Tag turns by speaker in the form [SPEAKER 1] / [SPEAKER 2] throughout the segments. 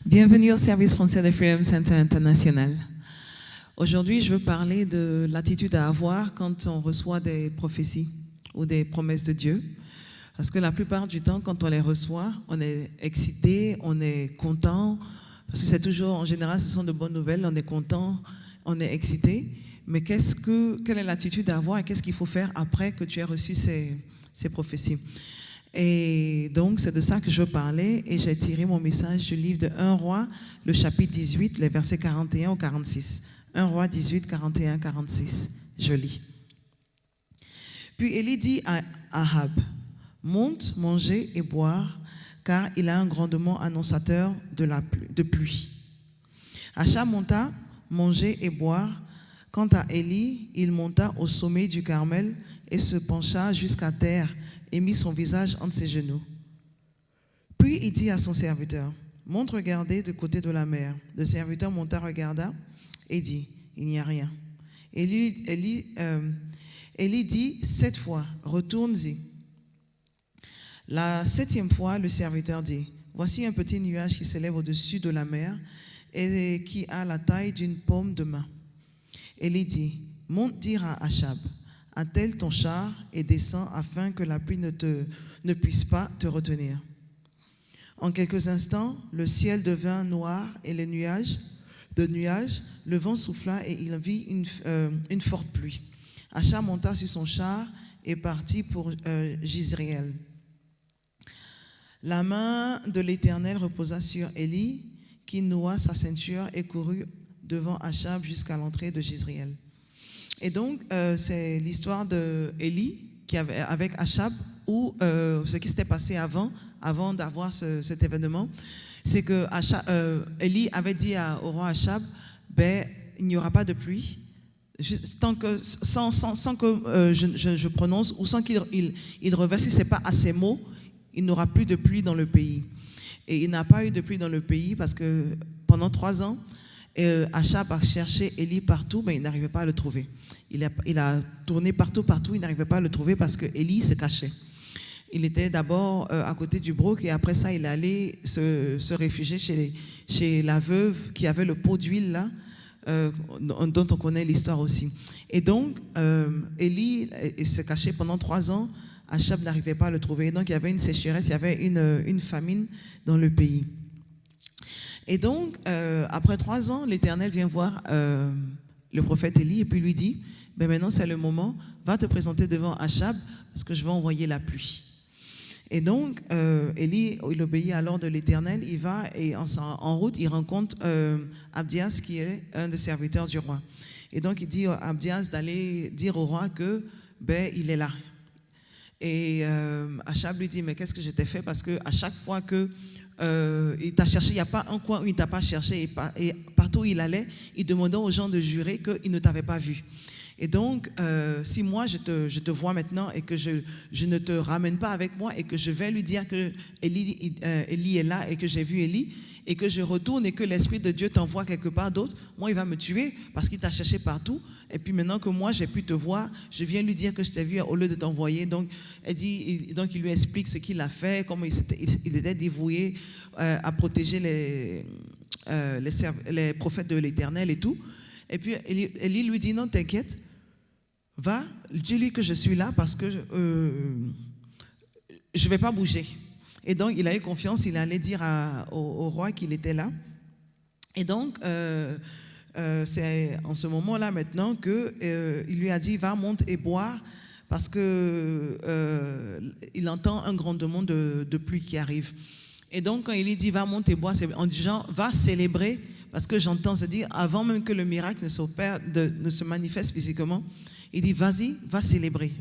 [SPEAKER 1] Bienvenue au service français de Freedom Center International. Aujourd'hui, je veux parler de l'attitude à avoir quand on reçoit des prophéties ou des promesses de Dieu. Parce que la plupart du temps, quand on les reçoit, on est excité, on est content. Parce que c'est toujours, en général, ce sont de bonnes nouvelles, on est content, on est excité. Mais quelle est l'attitude à avoir et qu'est-ce qu'il faut faire après que tu aies reçu ces prophéties? Et donc, c'est de ça que je veux parler. Et j'ai tiré mon message du livre de 1 Roi, le chapitre 18, les versets 41 au 46. 1 Roi 18, 41, 46. Je lis. Puis Élie dit à Ahab, « Monte, manger et boire, car il a un grondement annonçateur de pluie. » Achab monta, manger et boire. Quant à Élie, il monta au sommet du Carmel et se pencha jusqu'à terre et mit son visage entre ses genoux. Puis il dit à son serviteur, « Monte regarder du côté de la mer. » Le serviteur monta, regarda et dit, « Il n'y a rien. » Élie dit 7 fois, « Retourne-y. » La 7e fois, le serviteur dit, « Voici un petit nuage qui s'élève au-dessus de la mer et qui a la taille d'une paume de main. » Élie dit, « Monte dire à Achab, attelle ton char et descends afin que la pluie ne puisse pas te retenir. » En quelques instants, le ciel devint noir et les nuages, le vent souffla et il vit une forte pluie. Achab monta sur son char et partit pour Jizréel. La main de l'Éternel reposa sur Élie, qui noua sa ceinture et courut devant Achab jusqu'à l'entrée de Jizréel. Et donc, c'est l'histoire d'Élie avec Achab, où ce qui s'était passé avant d'avoir cet événement, c'est que Élie avait dit au roi Achab, il n'y aura pas de pluie, sans que je prononce, ou sans qu'il reverse, si ce n'est pas à ces mots, il n'aura plus de pluie dans le pays. Et il n'a pas eu de pluie dans le pays parce que pendant 3 ans, Achab a cherché Élie partout, mais il n'arrivait pas à le trouver. Il a tourné partout, il n'arrivait pas à le trouver parce que Élie se cachait. Il était d'abord à côté du broc et après ça, il allait se réfugier chez la veuve qui avait le pot d'huile là, dont on connaît l'histoire aussi. Et donc, Élie se cachait pendant 3 ans. Achab n'arrivait pas à le trouver. Et donc, il y avait une sécheresse, il y avait une famine dans le pays. Et donc, après 3 ans, l'Éternel vient voir le prophète Élie et puis lui dit, maintenant c'est le moment, va te présenter devant Achab parce que je vais envoyer la pluie. Et donc, Élie, il obéit alors de l'Éternel, il va et en route, il rencontre Abdias qui est un des serviteurs du roi. Et donc, il dit à Abdias d'aller dire au roi que, il est là. Et Achab lui dit, mais qu'est-ce que je t'ai fait? Parce qu'à chaque fois que il t'a cherché, il n'y a pas un coin où il ne t'a pas cherché et partout où il allait, il demandait aux gens de jurer qu'ils ne t'avaient pas vu. Et donc, si moi je te vois maintenant et que je ne te ramène pas avec moi et que je vais lui dire que Élie est là et que j'ai vu Élie et que je retourne et que l'Esprit de Dieu t'envoie quelque part d'autre, moi il va me tuer parce qu'il t'a cherché partout. Et puis maintenant que moi j'ai pu te voir, je viens lui dire que je t'ai vu au lieu de t'envoyer. Donc, il lui explique ce qu'il a fait, comment il était dévoué à protéger les prophètes de l'Éternel et tout. Et puis Élie lui dit, non, t'inquiète, va, dis-lui que je suis là parce que je ne vais pas bouger. Et donc, il a eu confiance, il allait dire au roi qu'il était là. Et donc, c'est en ce moment-là maintenant qu'il lui a dit, va, monte et boire, parce que il entend un grondement de pluie qui arrive. Et donc, quand il lui dit, va, monte et boire, c'est en disant, va célébrer, parce que j'entends se dire, avant même que le miracle ne se manifeste physiquement, il dit, vas-y, va célébrer,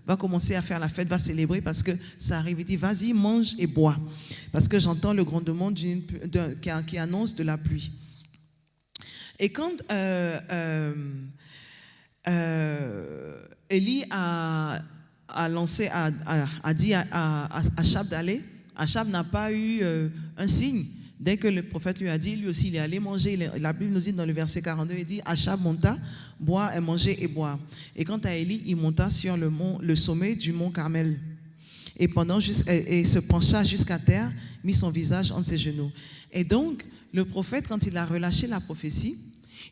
[SPEAKER 1] va commencer à faire la fête, va célébrer parce que ça arrive. Il dit, vas-y, mange et bois, parce que j'entends le grondement qui annonce de la pluie. Et quand Élie a dit à Achab d'aller, Achab n'a pas eu un signe. Dès que le prophète lui a dit, lui aussi il est allé manger. La Bible nous dit dans le verset 42, il dit, Achab monta, boire et manger et boire. Et quant à Élie, il monta sur le sommet du mont Carmel. Et se pencha jusqu'à terre mis son visage entre ses genoux. Et donc, le prophète, quand il a relâché la prophétie,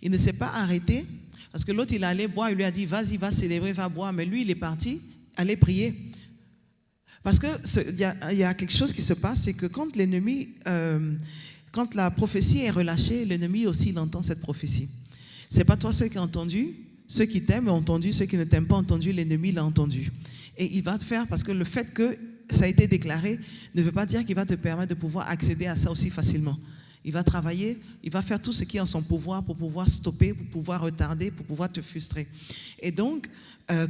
[SPEAKER 1] il ne s'est pas arrêté, parce que l'autre, il allait boire, il lui a dit, vas-y, va célébrer, va boire. Mais lui, il est parti, aller prier. Parce qu'il y a quelque chose qui se passe, c'est que quand l'ennemi, quand la prophétie est relâchée, l'ennemi aussi, il entend cette prophétie. C'est pas toi ceux qui ont entendu, ceux qui t'aiment ont entendu, ceux qui ne t'aiment pas ont entendu, l'ennemi l'a entendu. Et il va te faire, parce que le fait que ça a été déclaré ne veut pas dire qu'il va te permettre de pouvoir accéder à ça aussi facilement. Il va travailler, il va faire tout ce qui est en son pouvoir pour pouvoir stopper, pour pouvoir retarder, pour pouvoir te frustrer. Et donc,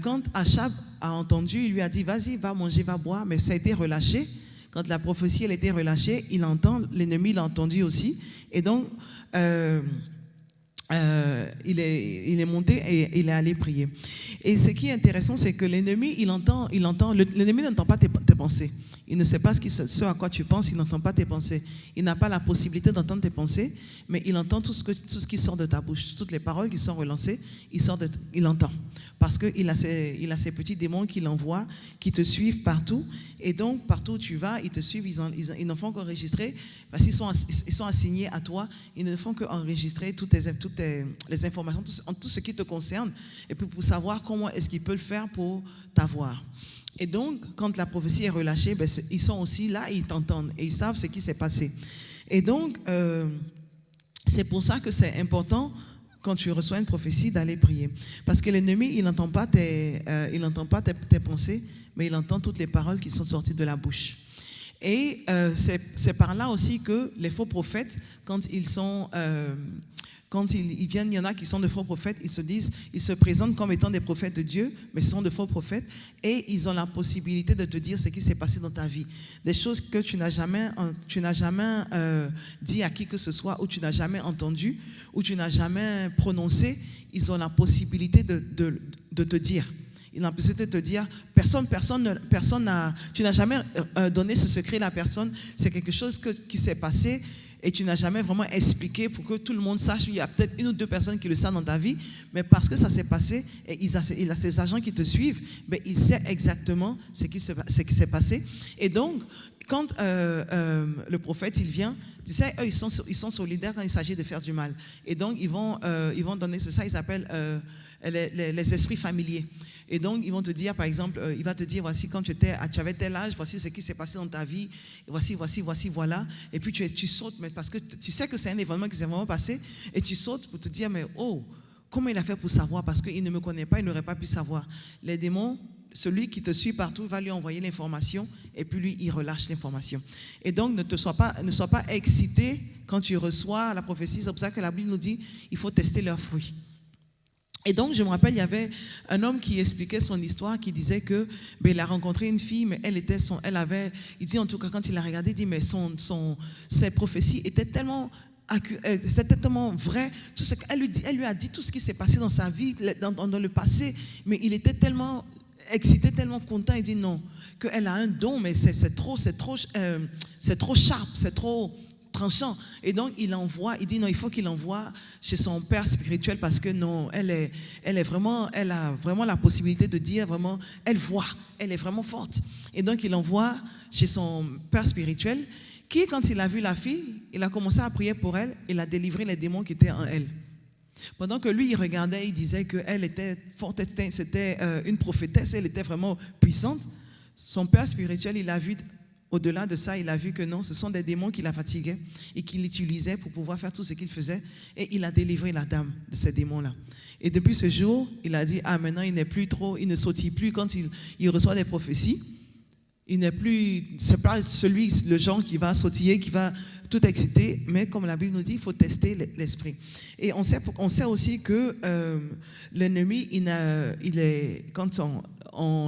[SPEAKER 1] quand Achab a entendu, il lui a dit, vas-y, va manger, va boire, mais ça a été relâché. Quand la prophétie elle a été relâchée, il entend, l'ennemi l'a entendu aussi. Et donc, il est monté et il est allé prier. Et ce qui est intéressant, c'est que l'ennemi, l'ennemi n'entend pas tes pensées. Il ne sait pas ce à quoi tu penses, il n'entend pas tes pensées. Il n'a pas la possibilité d'entendre tes pensées, mais il entend tout ce qui sort de ta bouche. Toutes les paroles qui sont relancées, il entend. Parce qu'il a ces petits démons qu'il envoie, qui te suivent partout. Et donc, partout où tu vas, ils te suivent, ils ne font qu'enregistrer. Parce qu'ils sont assignés à toi, ils ne font qu'enregistrer toutes les informations, tout ce qui te concerne. Et puis pour savoir comment est-ce qu'ils peuvent faire pour t'avoir. Et donc, quand la prophétie est relâchée, ils sont aussi là et ils t'entendent. Et ils savent ce qui s'est passé. Et donc, c'est pour ça que c'est important, quand tu reçois une prophétie, d'aller prier. Parce que l'ennemi, il n'entend pas tes pensées, mais il entend toutes les paroles qui sont sorties de la bouche. Et c'est par là aussi que les faux prophètes, quand ils viennent, il y en a qui sont de faux prophètes, ils se présentent comme étant des prophètes de Dieu, mais ce sont de faux prophètes, et ils ont la possibilité de te dire ce qui s'est passé dans ta vie. Des choses que tu n'as jamais dit à qui que ce soit, ou tu n'as jamais entendu, ou tu n'as jamais prononcé, ils ont la possibilité de te dire. Ils ont la possibilité de te dire, tu n'as jamais donné ce secret à la personne, c'est quelque chose qui s'est passé, et tu n'as jamais vraiment expliqué pour que tout le monde sache. Il y a peut-être une ou deux personnes qui le savent dans ta vie, mais parce que ça s'est passé, et il a ses agents qui te suivent, mais il sait exactement ce qui s'est passé. Et donc, quand le prophète il vient, tu sais, eux ils sont solidaires quand il s'agit de faire du mal. Et donc ils vont donner, c'est ça, ils s'appellent les esprits familiers. Et donc, ils vont te dire, par exemple, il va te dire, voici, quand tu avais tel âge, voici ce qui s'est passé dans ta vie, voici, voilà. Et puis, tu sautes, mais parce que tu sais que c'est un événement qui s'est vraiment passé, et tu sautes pour te dire, mais oh, comment il a fait pour savoir? Parce qu'il ne me connaît pas, il n'aurait pas pu savoir. Les démons, celui qui te suit partout va lui envoyer l'information, et puis lui, il relâche l'information. Et donc, ne sois pas excité quand tu reçois la prophétie. C'est pour ça que la Bible nous dit, il faut tester leurs fruits. Et donc, je me rappelle, il y avait un homme qui expliquait son histoire, qui disait que il a rencontré une fille, mais il dit en tout cas, quand il l'a regardé, il dit, mais ses prophéties étaient tellement vraies. Elle lui a dit tout ce qui s'est passé dans sa vie, dans le passé, mais il était tellement excité, tellement content, il dit non, qu'elle a un don, mais c'est trop sharp, c'est trop tranchant. Et donc il dit non, il faut qu'il envoie chez son père spirituel, parce que non, elle a vraiment la possibilité de dire vraiment, elle est vraiment forte. Et donc il envoie chez son père spirituel, qui, quand il a vu la fille, il a commencé à prier pour elle, il a délivré les démons qui étaient en elle. Pendant que lui, il regardait, il disait qu'elle était forte, c'était une prophétesse, elle était vraiment puissante. Son père spirituel, il a vu, au-delà de ça, il a vu que non, ce sont des démons qui la fatiguaient et qu'il utilisait pour pouvoir faire tout ce qu'il faisait. Et il a délivré la dame de ces démons-là. Et depuis ce jour, il a dit, maintenant, il ne sautille plus quand il reçoit des prophéties. C'est pas le genre qui va sautiller, qui va tout exciter, mais comme la Bible nous dit, il faut tester l'esprit. Et on sait aussi que l'ennemi, quand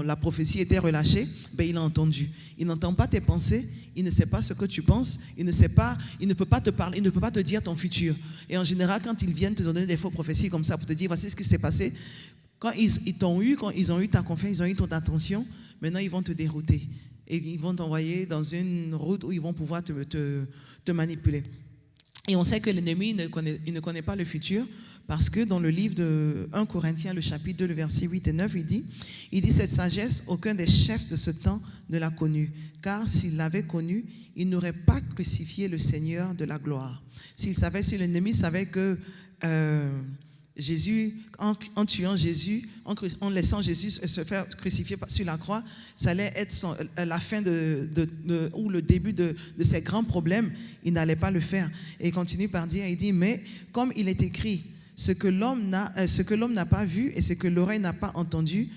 [SPEAKER 1] la prophétie était relâchée, il a entendu. Il n'entend pas tes pensées, il ne sait pas ce que tu penses, il ne peut pas te parler, il ne peut pas te dire ton futur. Et en général, quand ils viennent te donner des fausses prophéties comme ça pour te dire, voici ce qui s'est passé, quand quand ils ont eu ta confiance, ils ont eu ton attention, maintenant ils vont te dérouter. Et ils vont t'envoyer dans une route où ils vont pouvoir te manipuler. Et on sait que l'ennemi il ne connaît pas le futur, parce que dans le livre de 1 Corinthiens, le chapitre 2, le verset 8 et 9, il dit cette sagesse, aucun des chefs de ce temps ne l'a connue, car s'il l'avait connue, il n'aurait pas crucifié le Seigneur de la gloire. Si l'ennemi savait que Jésus, en tuant Jésus, en laissant Jésus se faire crucifier sur la croix, ça allait être la fin ou le début de ses grands problèmes, il n'allait pas le faire. Et il continue par dire, il dit, mais comme il est écrit, ce que l'homme n'a pas vu et ce que l'oreille n'a pas entendu,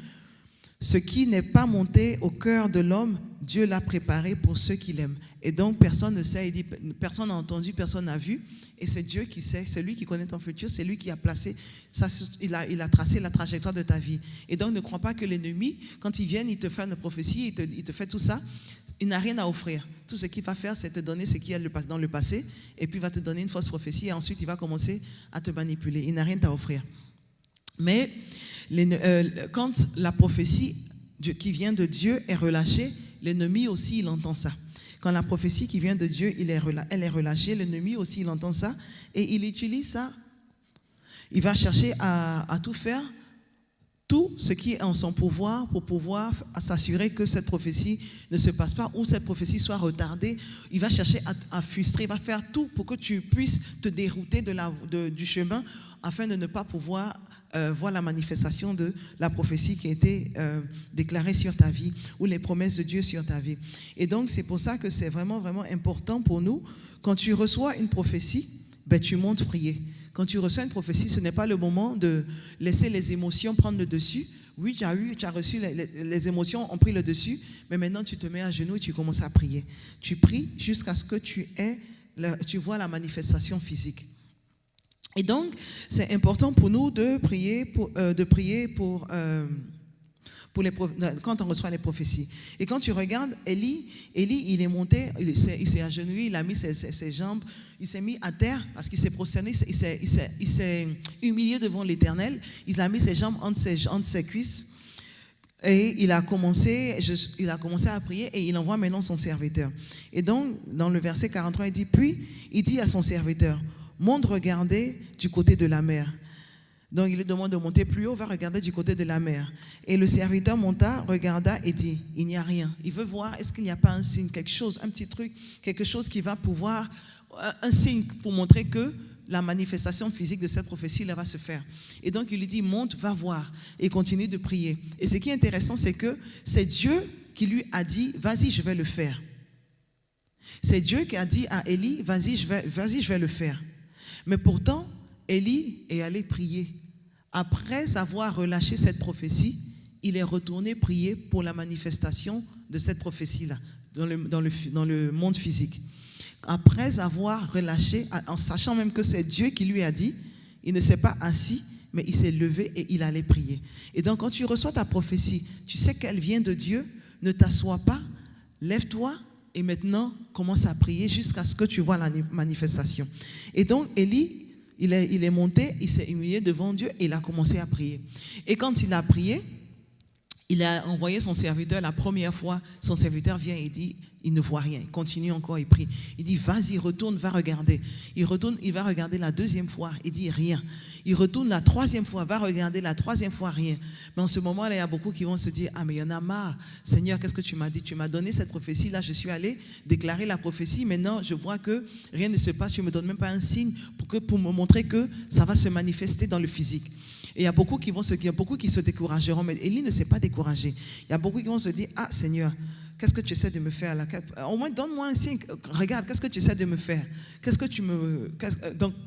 [SPEAKER 1] ce qui n'est pas monté au cœur de l'homme, Dieu l'a préparé pour ceux qui l'aiment. Et donc personne ne sait, il dit, personne n'a entendu, personne n'a vu. Et c'est Dieu qui sait, c'est lui qui connaît ton futur, c'est lui qui a placé, il a tracé la trajectoire de ta vie. Et donc ne crois pas que l'ennemi, quand il vient, il te fait une prophétie, il te fait tout ça, il n'a rien à offrir. Tout ce qu'il va faire, c'est te donner ce qui est dans le passé, et puis il va te donner une fausse prophétie, et ensuite il va commencer à te manipuler. Il n'a rien à offrir. Mais quand la prophétie qui vient de Dieu est relâchée, l'ennemi aussi, il entend ça. Quand la prophétie qui vient de Dieu, elle est relâchée, l'ennemi aussi, il entend ça, et il utilise ça. Il va chercher à tout faire, tout ce qui est en son pouvoir pour pouvoir s'assurer que cette prophétie ne se passe pas ou cette prophétie soit retardée. Il va chercher à frustrer, il va faire tout pour que tu puisses te dérouter du chemin afin de ne pas pouvoir voir la manifestation de la prophétie qui a été déclarée sur ta vie ou les promesses de Dieu sur ta vie. Et donc, c'est pour ça que c'est vraiment, vraiment important pour nous. Quand tu reçois une prophétie, tu montes prier. Quand tu reçois une prophétie, ce n'est pas le moment de laisser les émotions prendre le dessus. Oui, tu as reçu, les émotions ont pris le dessus, mais maintenant tu te mets à genoux et tu commences à prier. Tu pries jusqu'à ce que tu vois la manifestation physique. Et donc, c'est important pour nous de prier quand on reçoit les prophéties. Et quand tu regardes Élie, il est monté, il s'est agenouillé, il a mis ses jambes, il s'est mis à terre parce qu'il s'est prosterné, il s'est humilié devant l'Éternel, il a mis ses jambes entre ses cuisses et il a commencé à prier et il envoie maintenant son serviteur. Et donc, dans le verset 43, il dit, puis il dit à son serviteur, monte regarder du côté de la mer. Donc il lui demande de monter plus haut, va regarder du côté de la mer. Et le serviteur monta, regarda et dit, il n'y a rien. Il veut voir, est-ce qu'il n'y a pas un signe, quelque chose, un petit truc, quelque chose qui va pouvoir, un signe pour montrer que la manifestation physique de cette prophétie, elle va se faire. Et donc il lui dit, monte, va voir, et continue de prier. Et ce qui est intéressant, c'est que c'est Dieu qui lui a dit, vas-y, je vais le faire. C'est Dieu qui a dit à Élie, vas-y, je vais le faire. Mais pourtant, Élie est allé prier. Après avoir relâché cette prophétie, il est retourné prier pour la manifestation de cette prophétie-là, dans le monde physique. Après avoir relâché, en sachant même que c'est Dieu qui lui a dit, il ne s'est pas assis, mais il s'est levé et il allait prier. Et donc, quand tu reçois ta prophétie, tu sais qu'elle vient de Dieu, ne t'assois pas, lève-toi, et maintenant, commence à prier jusqu'à ce que tu vois la manifestation. Et donc, Élie, il est monté, il s'est humilié devant Dieu et il a commencé à prier. Et quand il a prié, il a envoyé son serviteur la première fois. Son serviteur vient et dit, il ne voit rien. Il continue encore, il prie. Il dit, vas-y, retourne, va regarder. Il retourne, il va regarder la deuxième fois. Il dit, rien. Il retourne la troisième fois, va regarder la troisième fois, rien. Mais en ce moment-là, il y a beaucoup qui vont se dire, ah mais il y en a marre. Seigneur, qu'est-ce que tu m'as dit? Tu m'as donné cette prophétie, là je suis allé déclarer la prophétie. Maintenant, je vois que rien ne se passe. Tu ne me donnes même pas un signe pour me montrer que ça va se manifester dans le physique. Et il y a beaucoup qui se décourageront, mais Élie ne s'est pas découragé. Il y a beaucoup qui vont se dire, ah Seigneur, qu'est-ce que tu essaies de me faire là? Au moins, donne-moi un signe. Regarde, qu'est-ce que tu essaies de me faire?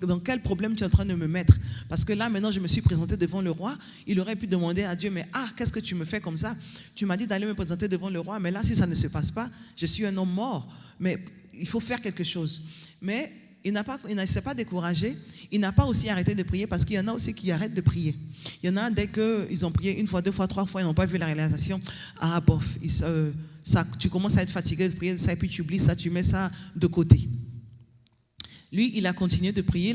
[SPEAKER 1] Dans quel problème tu es en train de me mettre? Parce que là, maintenant, je me suis présenté devant le roi. Il aurait pu demander à Dieu, mais qu'est-ce que tu me fais comme ça? Tu m'as dit d'aller me présenter devant le roi, mais là, si ça ne se passe pas, je suis un homme mort. Mais il faut faire quelque chose. Mais il ne s'est pas découragé. Il n'a pas aussi arrêté de prier parce qu'il y en a aussi qui arrêtent de prier. Il y en a, dès qu'ils ont prié une fois, deux fois, trois fois, ils n'ont pas vu la réalisation. Ah, bof, tu commences à être fatigué de prier ça et puis tu oublies ça, tu mets ça de côté. Lui, il a continué de prier,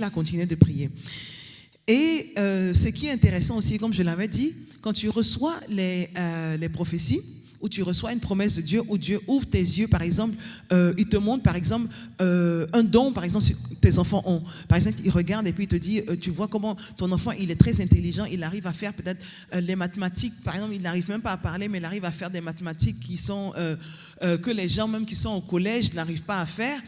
[SPEAKER 1] Et ce qui est intéressant aussi, comme je l'avais dit, quand tu reçois les prophéties où tu reçois une promesse de Dieu, où Dieu ouvre tes yeux, par exemple, il te montre, par exemple, un don, par exemple, tes enfants ont. Par exemple, il regarde et puis il te dit, tu vois comment ton enfant, il est très intelligent, il arrive à faire peut-être les mathématiques, par exemple, il n'arrive même pas à parler, mais il arrive à faire des mathématiques qui sont, que les gens même qui sont au collège n'arrivent pas à faire.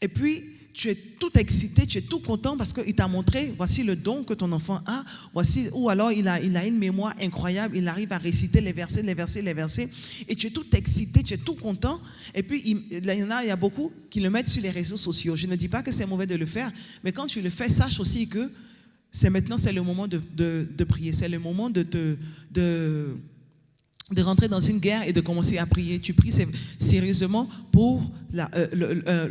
[SPEAKER 1] Et puis, tu es tout excité, tu es tout content parce qu'il t'a montré, voici le don que ton enfant a, voici, ou alors il a une mémoire incroyable, il arrive à réciter les versets, et tu es tout excité, tu es tout content. Et puis, il y a beaucoup qui le mettent sur les réseaux sociaux. Je ne dis pas que c'est mauvais de le faire, mais quand tu le fais, sache aussi que c'est le moment de prier, c'est le moment de rentrer dans une guerre et de commencer à prier. Tu pries sérieusement pour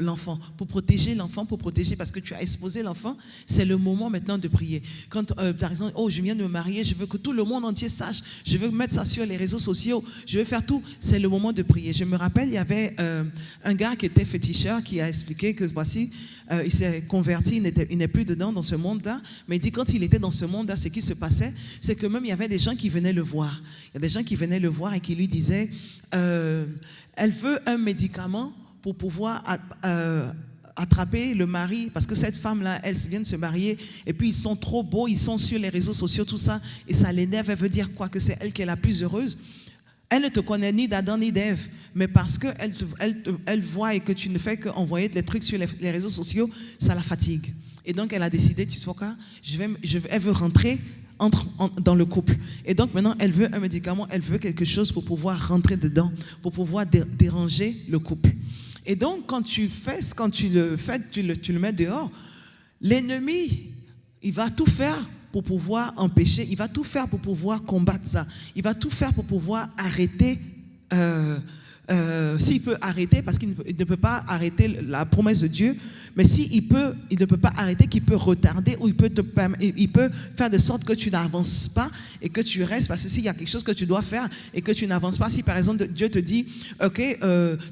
[SPEAKER 1] l'enfant, pour protéger l'enfant, parce que tu as exposé l'enfant. C'est le moment maintenant de prier. Quand par exemple, je viens de me marier, je veux que tout le monde entier sache, je veux mettre ça sur les réseaux sociaux, je veux faire tout, c'est le moment de prier. Je me rappelle, il y avait un gars qui était féticheur qui a expliqué que voici, il s'est converti, il n'est plus dedans dans ce monde-là, mais il dit quand il était dans ce monde-là, ce qui se passait, c'est que même il y avait des gens qui venaient le voir. Il y a des gens qui venaient le voir et qui lui disaient, elle veut un médicament pour pouvoir attraper le mari, parce que cette femme-là, elle vient de se marier, et puis ils sont trop beaux, ils sont sur les réseaux sociaux, tout ça, et ça l'énerve. Elle veut dire quoi? Que c'est elle qui est la plus heureuse. Elle ne te connaît ni d'Adam ni d'Ève, mais parce qu'elle voit et que tu ne fais qu'envoyer des trucs sur les réseaux sociaux, ça la fatigue. Et donc elle a décidé, tu sais quoi, elle veut rentrer dans le couple. Et donc maintenant, elle veut un médicament, elle veut quelque chose pour pouvoir rentrer dedans, pour pouvoir déranger le couple. Et donc, quand tu le mets dehors, l'ennemi, il va tout faire pour pouvoir empêcher, il va tout faire pour pouvoir combattre ça. Il va tout faire pour pouvoir arrêter, s'il peut arrêter, parce qu'il ne peut pas arrêter la promesse de Dieu, mais il ne peut pas arrêter, qu'il peut retarder, ou il peut faire de sorte que tu n'avances pas et que tu restes, parce que s'il y a quelque chose que tu dois faire et que tu n'avances pas, si par exemple Dieu te dit, ok,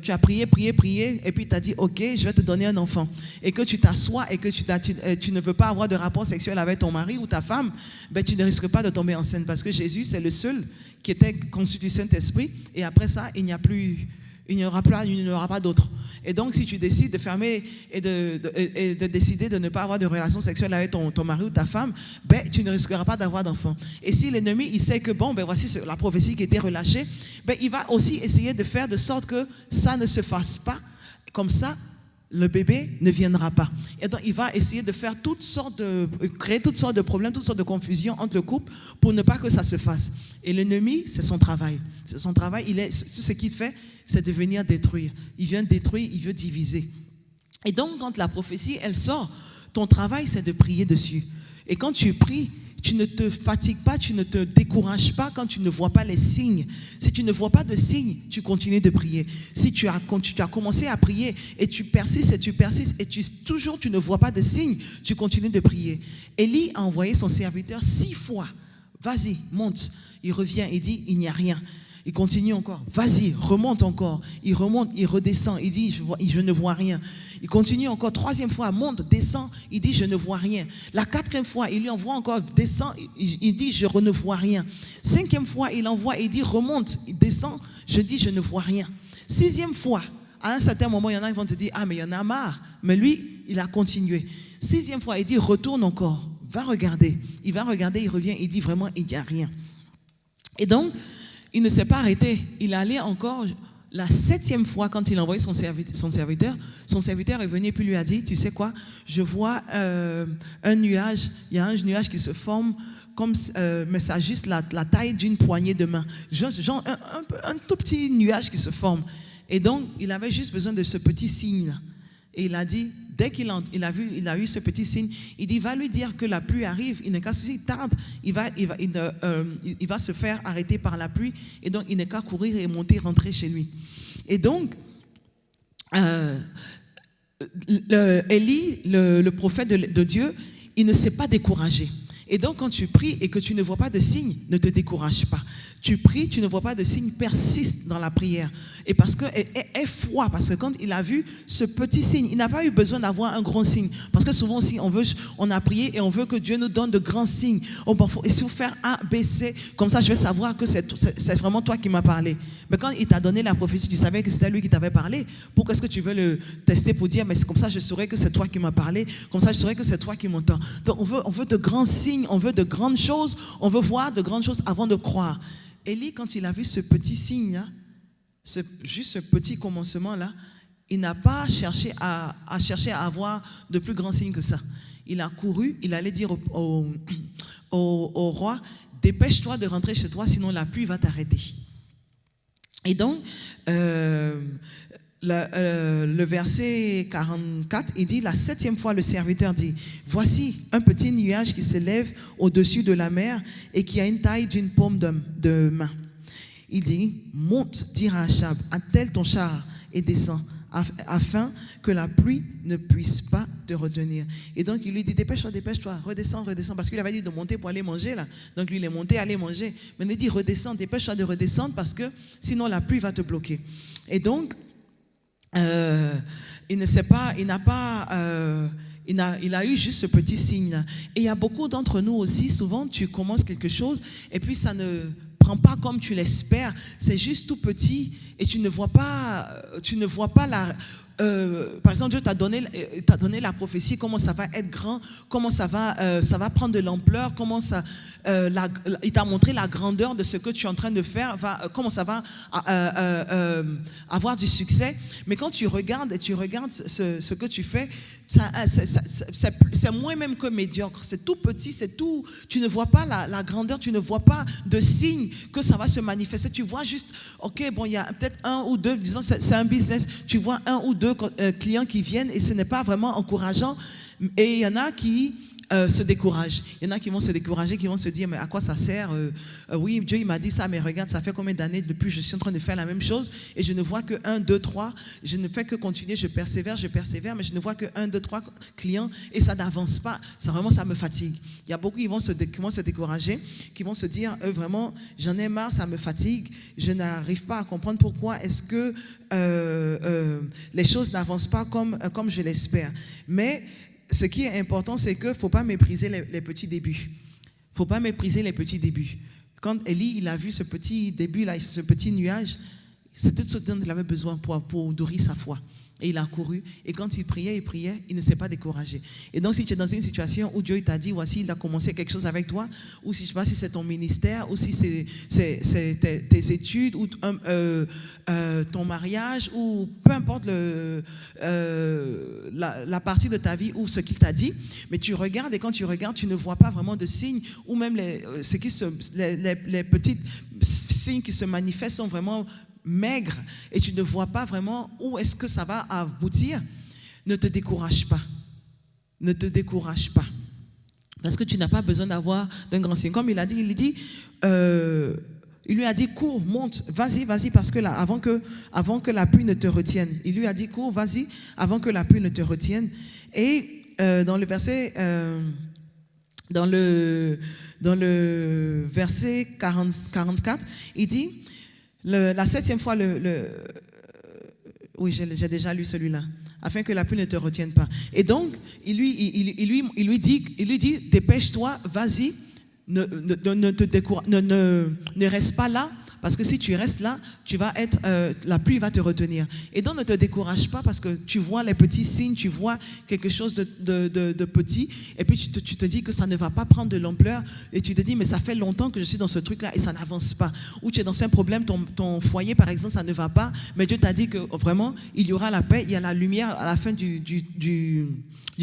[SPEAKER 1] tu as prié, et puis tu as dit, ok, je vais te donner un enfant, et que tu t'assois et que tu ne veux pas avoir de rapport sexuel avec ton mari ou ta femme, ben, tu ne risques pas de tomber enceinte, parce que Jésus, c'est le seul qui était conçu du Saint-Esprit, et après ça, il n'y aura pas d'autre. Et donc, si tu décides de fermer et de décider de ne pas avoir de relation sexuelle avec ton mari ou ta femme, ben, tu ne risqueras pas d'avoir d'enfant. Et si l'ennemi, il sait que, bon, ben, voici la prophétie qui était relâchée, ben, il va aussi essayer de faire de sorte que ça ne se fasse pas. Comme ça, le bébé ne viendra pas. Et donc, il va essayer de faire créer toutes sortes de problèmes, toutes sortes de confusions entre le couple pour ne pas que ça se fasse. Et l'ennemi, c'est son travail. C'est son travail. Tout ce qu'il fait, c'est de venir détruire. Il vient détruire, il veut diviser. Et donc, quand la prophétie, elle sort, ton travail, c'est de prier dessus. Et quand tu pries, tu ne te fatigues pas, tu ne te décourages pas quand tu ne vois pas les signes. Si tu ne vois pas de signes, tu continues de prier. Si tu as commencé à prier et tu persistes et toujours tu ne vois pas de signes, tu continues de prier. Élie a envoyé son serviteur 6 fois. Vas-y, monte. Il revient et dit, il n'y a rien. Il continue encore. Vas-y, remonte encore. Il remonte, il redescend. Il dit, je ne vois rien. Il continue encore. 3e fois, monte, descend. Il dit, je ne vois rien. La 4e fois, il lui envoie encore, descend. Il dit, je ne vois rien. 5e fois, il envoie, il dit, remonte, il descend. Je dis, je ne vois rien. 6e fois, à un certain moment, il y en a qui vont te dire, ah, mais il y en a marre. Mais lui, il a continué. 6e fois, il dit, retourne encore. Va regarder. Il va regarder, il revient, il dit vraiment, il n'y a rien. Et donc, il ne s'est pas arrêté. Il allait encore la 7e fois quand il a envoyé son serviteur. Son serviteur est venu et puis lui a dit, tu sais quoi, je vois un nuage, il y a un nuage qui se forme, mais ça a juste la taille d'une poignée de main. Genre un tout petit nuage qui se forme. Et donc, il avait juste besoin de ce petit signe-là. Et il a dit, dès qu'il a eu ce petit signe, il dit, va lui dire que la pluie arrive, il n'est qu'à s'il tarde, il va se faire arrêter par la pluie, et donc il n'est qu'à courir et monter, rentrer chez lui. Et donc, Élie, le prophète de Dieu, il ne s'est pas découragé. Et donc, quand tu pries et que tu ne vois pas de signe, ne te décourage pas. Tu pries, tu ne vois pas de signe, persiste dans la prière. Et parce que foi, parce que quand il a vu ce petit signe, il n'a pas eu besoin d'avoir un grand signe. Parce que souvent aussi, on a prié et on veut que Dieu nous donne de grands signes. Oh, bon, et si vous faire A, B, C, comme ça je vais savoir que c'est vraiment toi qui m'as parlé. Mais quand il t'a donné la prophétie, tu savais que c'était lui qui t'avait parlé. Pourquoi est-ce que tu veux le tester pour dire, mais c'est comme ça je saurais que c'est toi qui m'as parlé, comme ça je saurais que c'est toi qui m'entends. Donc on veut de grands signes, on veut de grandes choses, on veut voir de grandes choses avant de croire. Élie, quand il a vu ce petit signe-là, juste ce petit commencement-là, il n'a pas cherché à avoir de plus grands signes que ça. Il a couru, il allait dire au roi, dépêche-toi de rentrer chez toi, sinon la pluie va t'arrêter. Et donc, le verset 44, il dit, la 7e fois, le serviteur dit, voici un petit nuage qui s'élève au-dessus de la mer et qui a une taille d'une paume de main. Il dit, monte, dire à Achab, attelle ton char et descends, afin que la pluie ne puisse pas te retenir. Et donc il lui dit, dépêche-toi, redescends, parce qu'il avait dit de monter pour aller manger là. Donc lui il est monté, aller manger. Mais il dit, redescends, dépêche-toi de redescendre parce que sinon la pluie va te bloquer. Et donc il a eu juste ce petit signe-là. Et il y a beaucoup d'entre nous aussi, souvent tu commences quelque chose et puis ça ne prend pas comme tu l'espères, c'est juste tout petit et tu ne vois pas la... par exemple, Dieu t'a donné la prophétie, comment ça va être grand, comment ça va prendre de l'ampleur, comment ça, il t'a montré la grandeur de ce que tu es en train de faire, comment ça va avoir du succès. Mais quand tu regardes ce que tu fais, c'est moins même que médiocre, c'est tout petit, c'est tout. Tu ne vois pas la grandeur, tu ne vois pas de signe que ça va se manifester. Tu vois juste, ok, bon, il y a peut-être un ou deux, disons, c'est un business, tu vois un ou deux clients qui viennent et ce n'est pas vraiment encourageant. Et il y en a qui se découragent. Il y en a qui vont se décourager, qui vont se dire, mais à quoi ça sert? Oui, Dieu il m'a dit ça, mais regarde, ça fait combien d'années depuis je suis en train de faire la même chose et je ne vois que 1, 2, 3. Je ne fais que continuer, je persévère, mais je ne vois que 1, 2, 3 clients et ça n'avance pas. Ça me fatigue. Il y a beaucoup qui vont se décourager, qui vont se dire, vraiment, j'en ai marre, ça me fatigue. Je n'arrive pas à comprendre pourquoi est-ce que les choses n'avancent pas comme je l'espère. Mais ce qui est important, c'est qu'il ne faut pas mépriser les petits débuts. Il ne faut pas mépriser les petits débuts. Quand Élie, il a vu ce petit début, là, ce petit nuage, c'était ce dont il avait besoin pour nourrir sa foi. Et il a couru. Et quand il priait, il ne s'est pas découragé. Et donc, si tu es dans une situation où Dieu t'a dit, voici, il a commencé quelque chose avec toi, ou si je ne sais pas si c'est ton ministère, ou si c'est tes études, ou ton mariage, ou peu importe la partie de ta vie, ou ce qu'il t'a dit, mais tu regardes, et quand tu regardes, tu ne vois pas vraiment de signes, ou même les petits signes qui se manifestent sont vraiment maigre et tu ne vois pas vraiment où est-ce que ça va aboutir, ne te décourage pas. Ne te décourage pas. Parce que tu n'as pas besoin d'avoir d'un grand signe. Comme il lui a dit, cours, monte, vas-y, parce que là, avant que la pluie ne te retienne. Il lui a dit, cours, vas-y, avant que la pluie ne te retienne. Et dans le verset 44, il dit, la 7e fois, oui, j'ai déjà lu celui-là, afin que la pluie ne te retienne pas. Et donc, il lui dit, dépêche-toi, vas-y, ne reste pas là, parce que si tu restes là, la pluie va te retenir. Et donc, ne te décourage pas parce que tu vois les petits signes, tu vois quelque chose de petit, et puis tu te dis que ça ne va pas prendre de l'ampleur, et tu te dis, mais ça fait longtemps que je suis dans ce truc-là et ça n'avance pas. Ou tu es dans un problème, ton foyer, par exemple, ça ne va pas, mais Dieu t'a dit que vraiment, il y aura la paix, il y a la lumière à la fin du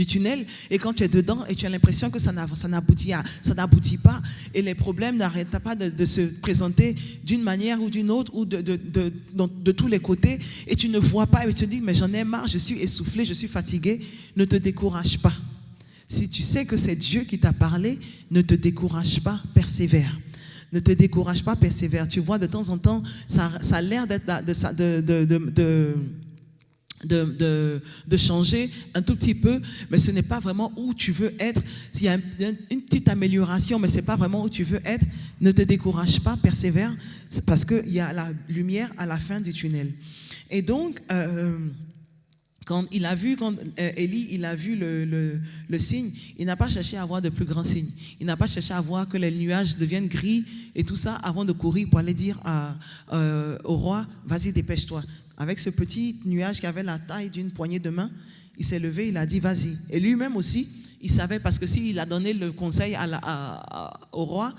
[SPEAKER 1] tunnel, et quand tu es dedans et tu as l'impression que ça n'aboutit pas et les problèmes n'arrêtent pas de se présenter d'une manière ou d'une autre ou de tous les côtés et tu ne vois pas et tu te dis mais j'en ai marre, je suis essoufflé, je suis fatigué, ne te décourage pas. Si tu sais que c'est Dieu qui t'a parlé, ne te décourage pas, persévère. Ne te décourage pas, persévère. Tu vois, de temps en temps, ça a l'air d'être de changer un tout petit peu, mais ce n'est pas vraiment où tu veux être. Il y a une petite amélioration, mais ce n'est pas vraiment où tu veux être. Ne te décourage pas, persévère, parce qu'il y a la lumière à la fin du tunnel. Et donc, Quand Élie, il a vu le signe, il n'a pas cherché à voir de plus grands signes. Il n'a pas cherché à voir que les nuages deviennent gris et tout ça avant de courir pour aller dire au roi, vas-y, dépêche-toi. Avec ce petit nuage qui avait la taille d'une poignée de main, il s'est levé, il a dit, vas-y. Et lui-même aussi, il savait, parce que s'il a donné le conseil au roi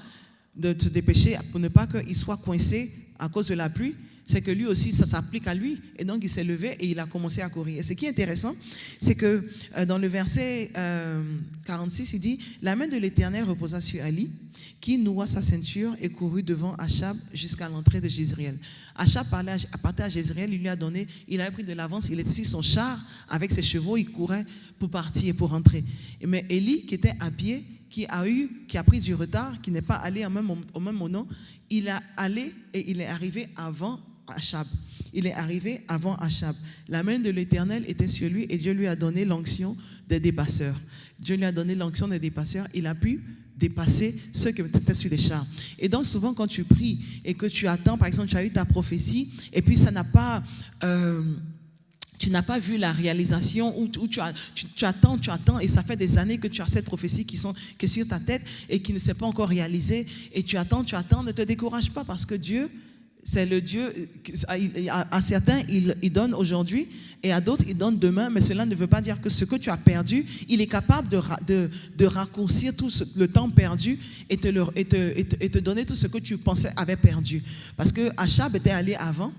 [SPEAKER 1] de se dépêcher pour ne pas qu'il soit coincé à cause de la pluie, c'est que lui aussi, ça s'applique à lui. Et donc, il s'est levé et il a commencé à courir. Et ce qui est intéressant, c'est que dans le verset 46, il dit, « La main de l'Éternel reposa sur Élie, qui noua sa ceinture et courut devant Achab jusqu'à l'entrée de Jézréel. » Achab partait à Jézréel, il lui a donné, il avait pris de l'avance, il était sur son char avec ses chevaux, il courait pour partir, pour rentrer. Mais Élie, qui était à pied, qui a pris du retard, qui n'est pas allé au même moment, il est allé et il est arrivé avant Achab. Il est arrivé avant Achab. La main de l'Éternel était sur lui et Dieu lui a donné l'onction des dépasseurs. Dieu lui a donné l'onction des dépasseurs. Il a pu dépasser ceux qui étaient sur les chars. Et donc souvent quand tu pries et que tu attends, par exemple tu as eu ta prophétie et puis ça n'a pas... tu n'as pas vu la réalisation où tu attends et ça fait des années que tu as cette prophétie qui est sur ta tête et qui ne s'est pas encore réalisée et tu attends, ne te décourage pas parce que Dieu, c'est le Dieu, à certains il donne aujourd'hui et à d'autres il donne demain, mais cela ne veut pas dire que ce que tu as perdu, il est capable de raccourcir tout le temps perdu et te donner tout ce que tu pensais avait perdu. Parce que Achab était allé avant,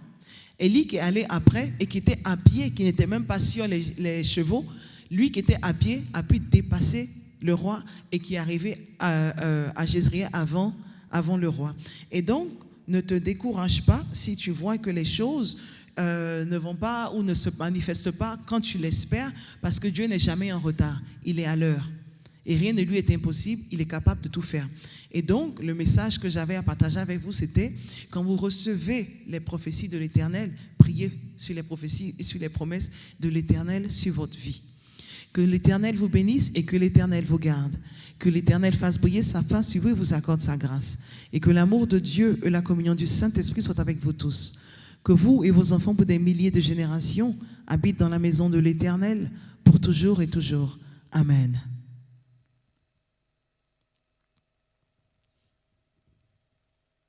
[SPEAKER 1] Élie qui est allé après et qui était à pied, qui n'était même pas sur les chevaux, lui qui était à pied a pu dépasser le roi et qui est arrivé à Jézréel avant le roi. Et donc, ne te décourage pas si tu vois que les choses ne vont pas ou ne se manifestent pas quand tu l'espères, parce que Dieu n'est jamais en retard, il est à l'heure. Et rien ne lui est impossible, il est capable de tout faire. Et donc, le message que j'avais à partager avec vous, c'était, quand vous recevez les prophéties de l'Éternel, priez sur les prophéties et sur les promesses de l'Éternel sur votre vie. Que l'Éternel vous bénisse et que l'Éternel vous garde. Que l'Éternel fasse briller sa face sur vous et vous accorde sa grâce. Et que l'amour de Dieu et la communion du Saint-Esprit soient avec vous tous. Que vous et vos enfants pour des milliers de générations habitent dans la maison de l'Éternel pour toujours et toujours. Amen.